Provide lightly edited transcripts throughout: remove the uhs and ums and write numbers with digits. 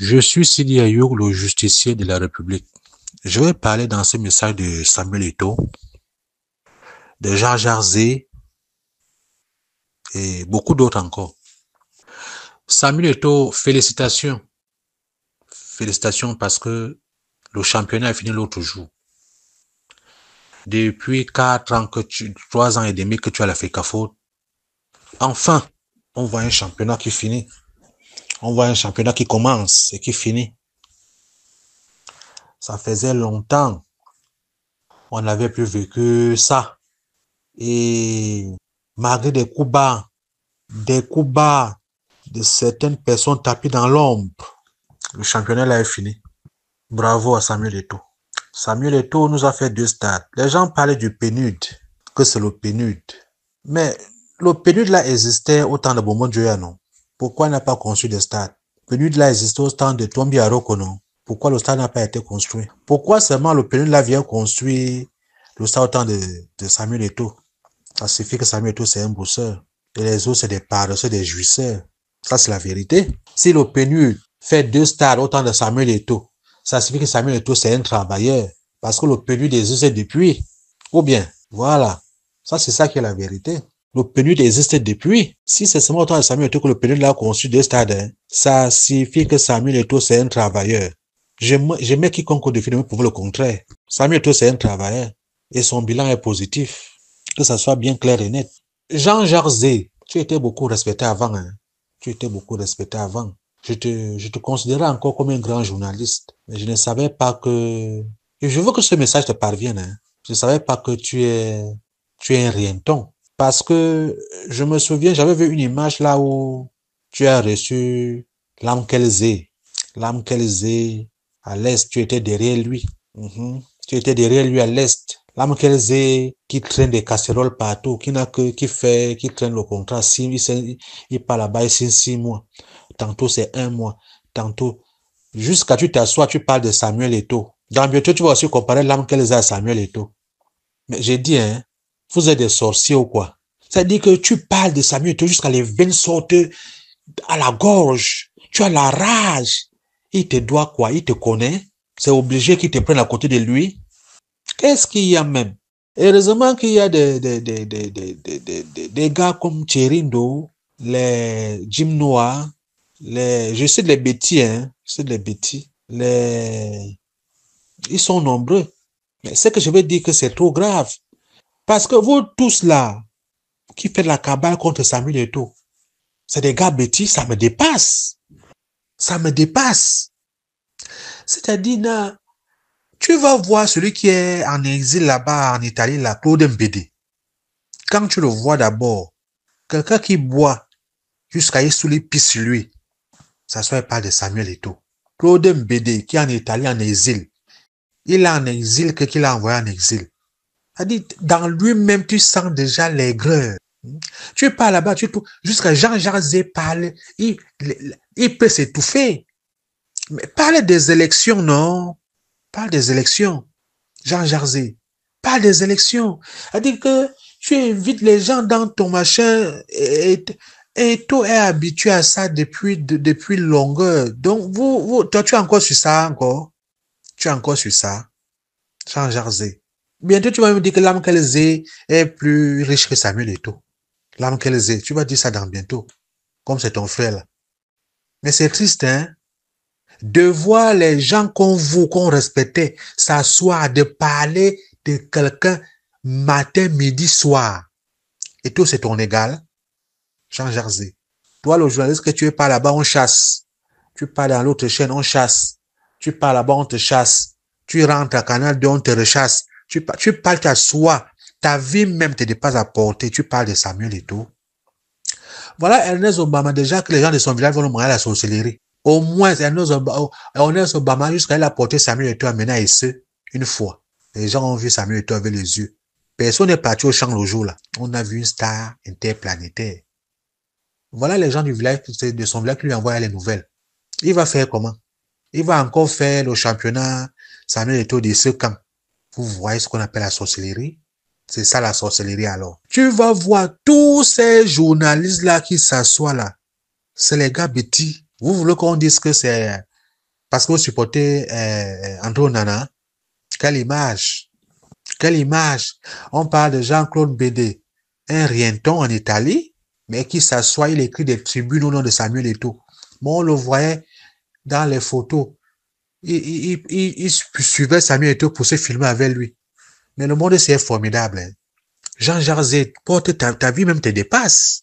Je suis Sidi Ayoub, le justicier de la République. Je vais parler dans ce message de Samuel Eto'o, de Jean Jarzé et beaucoup d'autres encore. Samuel Eto'o, félicitations. Félicitations parce que le championnat a fini l'autre jour. Depuis 4 ans, 3 ans et demi que tu as la FECAFO, enfin, on voit un championnat qui finit. On voit un championnat qui commence et qui finit. Ça faisait longtemps. On n'avait plus vécu ça. Et malgré des coups bas de certaines personnes tapées dans l'ombre, le championnat là est fini. Bravo à Samuel Eto'o. Samuel Eto'o nous a fait 2 stades. Les gens parlaient du PNUD, que c'est le PNUD. Mais le PNUD là existait au temps de Bomo Dioya, non? Pourquoi il n'a pas construit des stades? Le PNUD là existait au temps de Tombi Aroko, non? Pourquoi le stade n'a pas été construit? Pourquoi seulement le PNUD là vient construire le stade au temps de Samuel Eto'o? Ça suffit que Samuel Eto'o c'est un bosseur. Et les autres c'est des paresseux, des jouisseurs. Ça c'est la vérité. Si le PNUD fait 2 stades au temps de Samuel Eto'o, ça signifie que Samuel Eto'o c'est un travailleur. Parce que le PNUD existe depuis. Ou bien, voilà. Ça c'est ça qui est la vérité. Le PNUD existe depuis. Si c'est seulement au temps de Samuel Eto'o que le PNUD a construit 2 stades, ça signifie que Samuel Eto'o c'est un travailleur. J'aimais quiconque définit pour le contraire. Samuel Eto'o c'est un travailleur. Et son bilan est positif. Que ça soit bien clair et net. Jean Jarzé, tu étais beaucoup respecté avant. Hein. Tu étais beaucoup respecté avant. Je te considérais encore comme un grand journaliste. Mais je ne savais pas que... Et je veux que ce message te parvienne. Hein. Je ne savais pas que tu es un rienton. Parce que je me souviens, j'avais vu une image là où tu as reçu Lamkelze. Lamkelze, à l'est, tu étais derrière lui. Tu étais derrière lui à l'est. Lamkelze qui traîne des casseroles partout, qui traîne le contrat, il part là-bas, il signe 6 mois. Tantôt c'est 1 mois, tantôt, jusqu'à tu t'assois, tu parles de Samuel Eto'o. Dans bientôt, tu vas aussi comparer Lamkelze à Samuel Eto'o. Mais j'ai dit, hein, vous êtes des sorciers ou quoi? C'est-à-dire que tu parles de Samuel Eto'o jusqu'à les veines sortent à la gorge. Tu as la rage. Il te doit quoi? Il te connaît. C'est obligé qu'il te prenne à côté de lui. Qu'est-ce qu'il y a même? Heureusement qu'il y a des gars comme Cherindo, les Jim Noah, je sais les bêtis, hein, ils sont nombreux. Mais ce que je veux dire que c'est trop grave. Parce que vous tous là, qui faites la cabale contre Samuel Eto'o, c'est des gars bêtis, ça me dépasse. Ça me dépasse. C'est-à-dire, tu vas voir celui qui est en exil là-bas en Italie, là, Claude Mbede. Quand tu le vois d'abord, quelqu'un qui boit jusqu'à y sous les pistes sur lui, ça soit pas de Samuel Eto'o. Claude Mbede, qui est en Italie en exil, il est en exil que qu'il a envoyé en exil. C'est-à-dire, dans lui-même, tu sens déjà l'aigreur. Tu parles là-bas, jusqu'à Jean Jarzé parle, il peut s'étouffer. Mais parle des élections, non? Parle des élections. Jean Jarzé, parle des élections. C'est-à-dire que tu invites les gens dans ton machin et toi est habitué à ça depuis longueur. Donc, toi, tu es encore sur ça, encore. Tu es encore sur ça. Jean Jarzé. Bientôt, tu vas me dire que Lamkelze est plus riche que Samuel Eto'o. Lamkelze, tu vas dire ça dans bientôt. Comme c'est ton frère, là. Mais c'est triste, hein? De voir les gens qu'on respectait, s'asseoir, de parler de quelqu'un matin, midi, soir. Et tout, c'est ton égal. Jean Jarzé. Toi, le journaliste que tu es pas là-bas, on chasse. Tu pars dans l'autre chaîne, on chasse. Tu pars là-bas, on te chasse. Tu rentres à Canal 2, on te rechasse. Tu parles à soi. Ta vie même te dépasse à porter. Tu parles de Samuel Eto'o. Voilà Ernest Obama, déjà que les gens de son village vont le manger à la sorcellerie. Au moins, Ernest Obama, jusqu'à il a porté Samuel Eto'o à Mena-Esse une fois. Les gens ont vu Samuel Eto'o avec les yeux. Personne n'est parti au champ le jour là. On a vu une star interplanétaire. Voilà les gens du village, de son village qui lui envoient les nouvelles. Il va faire comment? Il va encore faire le championnat Samuel Eto'o de ce camp. Vous voyez ce qu'on appelle la sorcellerie? C'est ça la sorcellerie alors. Tu vas voir tous ces journalistes là qui s'assoient là. C'est les gars bêtis. Vous voulez qu'on dise que c'est parce que vous supportez Andrew Nana. Quelle image! Quelle image! On parle de Jean-Claude Bédé, un rienton en Italie, mais qui s'assoit, il écrit des tribunes au nom de Samuel Eto'o. Moi, on le voyait dans les photos. Il suivait Samuel Eto'o pour se filmer avec lui. Mais le monde, c'est formidable. Hein. Jean-Jacques Z, porte ta vie même te dépasse.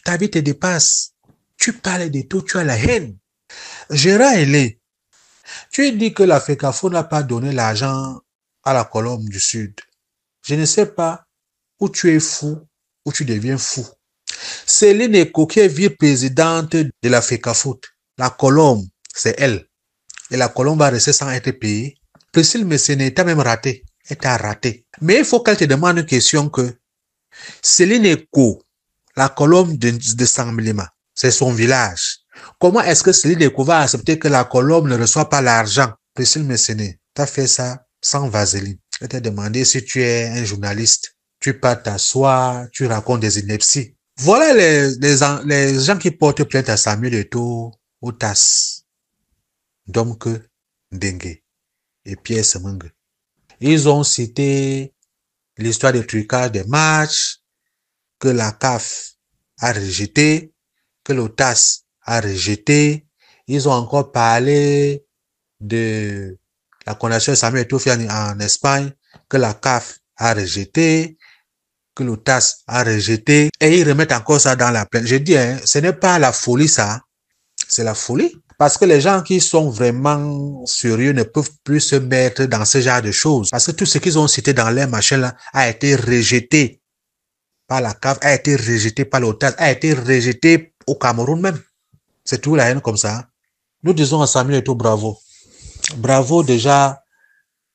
Ta vie te dépasse. Tu parles d'Eto'o, tu as la haine. Gérard Ailé, tu dis que la FECAFO n'a pas donné l'argent à la Colombe du Sud. Je ne sais pas où tu es fou, où tu deviens fou. Céline Eko, qui est vice-présidente de la FECAFO, la Colombe, c'est elle. Et la Colombe va rester sans être payée. Priscille Messéné t'a même raté. Elle t'a raté. Mais il faut qu'elle te demande une question que Céline Eko, la Colombe de Saint-Milima, c'est son village. Comment est-ce que Céline Eko va accepter que la Colombe ne reçoit pas l'argent? Priscille Messéné, t'as fait ça sans vaseline. Je t'ai demandé si tu es un journaliste. Tu pars t'asseoir, tu racontes des inepties. Voilà les gens qui portent plainte à Samuel Eto'o, au TAS. Domke Ndengue et Pierre Semengue. Ils ont cité l'histoire des trucages des matchs que la CAF a rejeté, que le TAS a rejeté. Ils ont encore parlé de la condamnation de Samuel Eto'o en Espagne, que la CAF a rejeté, que le TAS a rejeté, et ils remettent encore ça dans la plainte. Je dis, hein, ce n'est pas la folie, ça. C'est la folie. Parce que les gens qui sont vraiment sérieux ne peuvent plus se mettre dans ce genre de choses. Parce que tout ce qu'ils ont cité dans les machins-là a été rejeté par la CAF, a été rejeté par le TAS, a été rejeté au Cameroun même. C'est tout la haine comme ça. Nous disons à Samuel Eto'o, bravo. Bravo, déjà,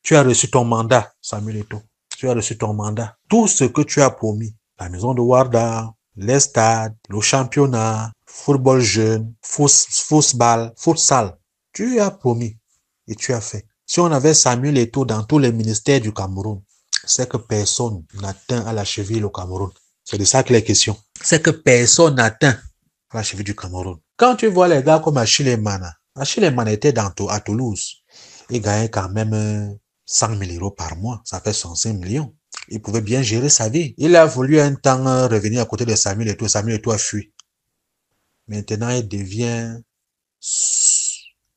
tu as reçu ton mandat, Samuel Eto'o. Tu as reçu ton mandat. Tout ce que tu as promis, la maison de Warda, les stades, le championnat, football jeune, futsal, tu as promis et tu as fait. Si on avait Samuel Eto'o dans tous les ministères du Cameroun, c'est que personne n'atteint à la cheville au Cameroun. C'est de ça que les questions. C'est que personne n'atteint à la cheville du Cameroun. Quand tu vois les gars comme Achille Mana était à Toulouse. Il gagnait quand même 100 000 euros par mois. Ça fait 105 millions. Il pouvait bien gérer sa vie. Il a voulu un temps revenir à côté de Samuel Eto'o. Samuel Eto'o a fui. Maintenant, il devient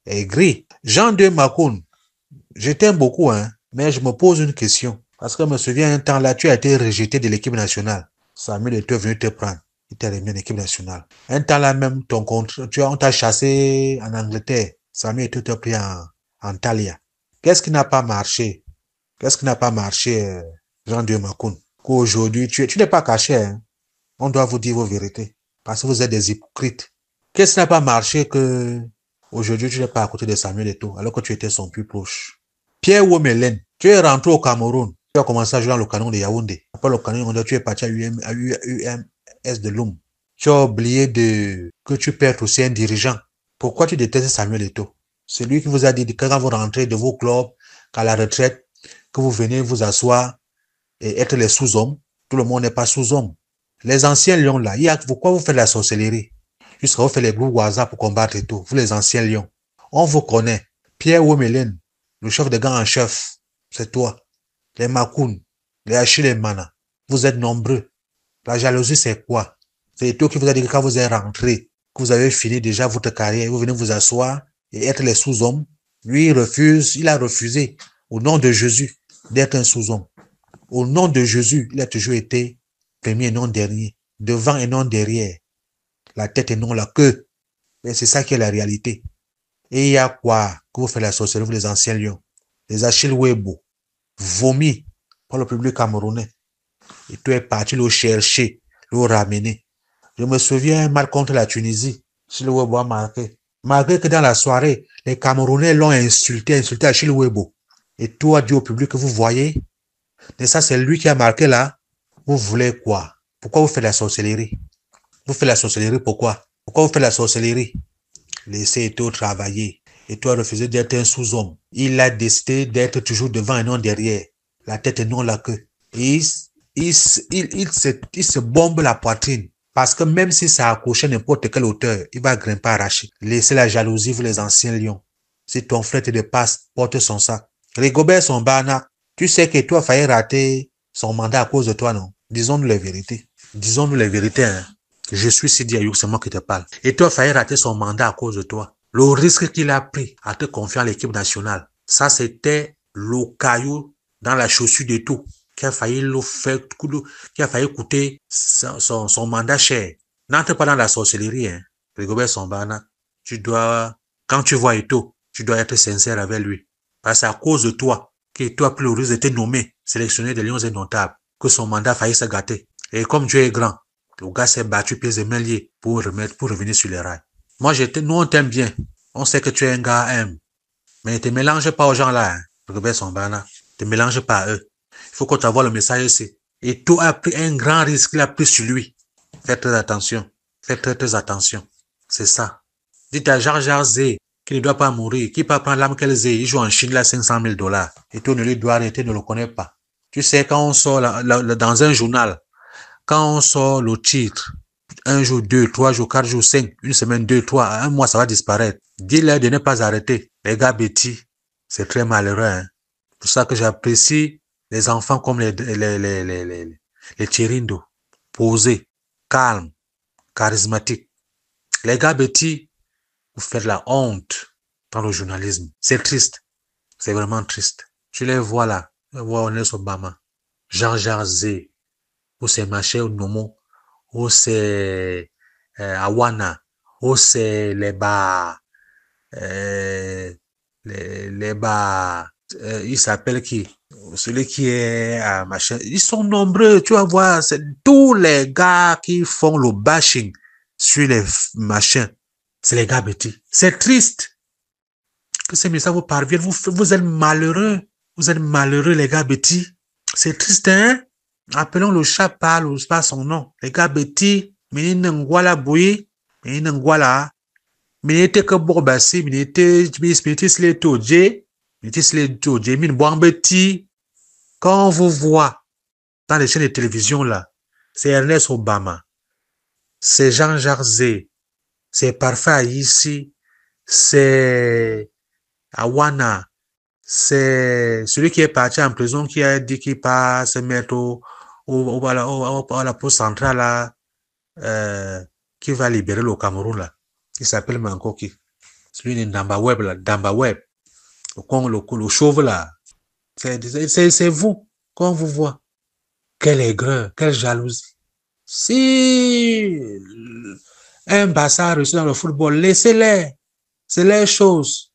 aigri. Jean-De Makoun, je t'aime beaucoup, hein, mais je me pose une question. Parce que je me souviens, un temps là, tu as été rejeté de l'équipe nationale. Samuel Eto'o est venu te prendre. Il t'a remis en équipe nationale. Un temps là même, on t'a chassé en Angleterre. Samuel Eto'o t'a pris en Thalia. Qu'est-ce qui n'a pas marché? Qu'est-ce qui n'a pas marché, Jean-De Makoun? Qu'aujourd'hui, tu n'es pas caché, hein. On doit vous dire vos vérités. Parce que vous êtes des hypocrites. Qu'est-ce qui n'a pas marché que aujourd'hui tu n'es pas à côté de Samuel Eto'o alors que tu étais son plus proche? Pierre Womelen, tu es rentré au Cameroun. Tu as commencé à jouer dans le canon de Yaoundé. Après le canon de Yaoundé, tu es parti à UMS de Loum. Tu as oublié que tu perds aussi un dirigeant. Pourquoi tu détestes Samuel Eto'o? C'est lui qui vous a dit que quand vous rentrez de vos clubs, qu'à la retraite, que vous venez vous asseoir et être les sous-hommes. Tout le monde n'est pas sous-homme. Les anciens lions là, pourquoi vous faites la sorcellerie? Jusqu'à vous faites les groupes WhatsApp pour combattre et tout. Vous les anciens lions. On vous connaît. Pierre Womelen, le chef de gang en chef, c'est toi. Les Makoun, les Achille Mana, vous êtes nombreux. La jalousie c'est quoi? C'est toi qui vous a dit que quand vous êtes rentré, que vous avez fini déjà votre carrière, vous venez vous asseoir et être les sous-hommes. Lui, il a refusé, au nom de Jésus, d'être un sous-homme. Au nom de Jésus, il a toujours été premier et non dernier, devant et non derrière, la tête et non la queue. Mais c'est ça qui est la réalité. Et il y a quoi que vous faites la sorcellerie, vous les anciens lions, les Achille Webo, vomis par le public camerounais. Et tu es parti le chercher, le ramener. Je me souviens mal contre la Tunisie, Achille Webo a marqué. Malgré que dans la soirée, les Camerounais l'ont insulté Achille Webo. Et toi, dit au public que vous voyez, mais ça c'est lui qui a marqué là. Vous voulez quoi? Pourquoi vous faites la sorcellerie? Vous faites la sorcellerie pourquoi? Pourquoi vous faites la sorcellerie? Laissez Eto'o travailler. Eto'o a refusé d'être un sous-homme. Il a décidé d'être toujours devant et non derrière. La tête et non la queue. Et il se bombe la poitrine. Parce que même si ça accroche n'importe quelle hauteur, il va grimper arracher. Laissez la jalousie, vous les anciens lions. si ton frère te dépasse, porte son sac. Rigobert Sambana, tu sais que toi, failli rater son mandat à cause de toi, non? Disons-nous les vérités. Disons-nous les vérités, hein. Je suis Sidi Ayoub, c'est moi qui te parle. Et toi, failli rater son mandat à cause de toi. Le risque qu'il a pris à te confier à l'équipe nationale, ça, c'était le caillou dans la chaussure de tout, qui a failli qui a failli coûter son mandat cher. N'entre pas dans la sorcellerie, hein. Rigobert Sambana, quand tu vois Eto'o, tu dois être sincère avec lui. Parce que c'est à cause de toi qu'Eto'o a pris le risque d'être nommé sélectionné des Lions indomptables, que son mandat a failli se gâter. Et comme Dieu est grand, le gars s'est battu pieds et mains liés pour revenir sur les rails. Moi, nous, on t'aime bien. On sait que tu es un gars aime. Mais ne te mélange pas aux gens là, hein. Rigobert Sambana, ne te mélange pas à eux. Il faut qu'on t'envoie le message ici. Eto'o a pris un grand risque qu'il a pris sur lui. Faites très attention. Faites très attention. C'est ça. Dites à Jar Zé qu'il ne doit pas mourir, qu'il peut prendre l'âme qu'elle Zé. Il joue en Chine là $500 000. Eto'o ne lui doit arrêter, ne le connaît pas. Tu sais, quand on sort dans un journal, quand on sort le titre, 1 jour, 2, 3 jours, 4 jours, 5, une semaine, 2, 3, un mois, ça va disparaître. Dis-leur de ne pas arrêter. Les gars bêtis, c'est très malheureux, hein. C'est pour ça que j'apprécie les enfants comme les Thirindo, posés, calmes, charismatiques. Les gars bêtis, vous faites la honte dans le journalisme. C'est triste. C'est vraiment triste. Tu les vois là. Tu vois Nelson Obama, Jean Zé, ou c'est Maché Nomo, ou c'est Awana, ou c'est les il s'appelle qui? Celui qui est à machin. Ils sont nombreux, tu vas voir, c'est tous les gars qui font le bashing sur les machins. C'est les gars bêtis. C'est triste que ces messages vous parviennent. Vous êtes malheureux. Vous êtes malheureux, les gars bêtis. C'est triste, hein? Appelons le chat par son nom. Les gars bêtis, menine ngwala boui, menine ngwala, minete que borbassi, minete le toje, minete le toje, mine boang bêtis. Quand on vous voit dans les chaînes de télévision là, c'est Ernest Obama, c'est Jean Jarzé, c'est Parfait ici, c'est Awana, c'est celui qui est parti en prison qui a dit qu'il va se mettre à la poste centrale là, qui va libérer le Cameroun là. Il s'appelle Mankoki. Celui de Damba Web là, Damba Web. Le chauve là. C'est vous, quand on vous voit. Quelle aigreur, quelle jalousie. Si un Barça a réussi dans le football, laissez-les. C'est les choses.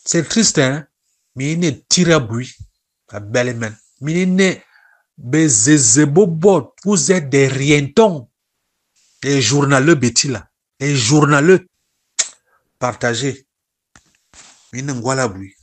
C'est triste, hein? Mais il est tiré à bruit. À belle main. Mais il est vous êtes des rientons. Les journaleux bêtis là. Les journaleux. Partagez. Mais il n'est pas à bruit.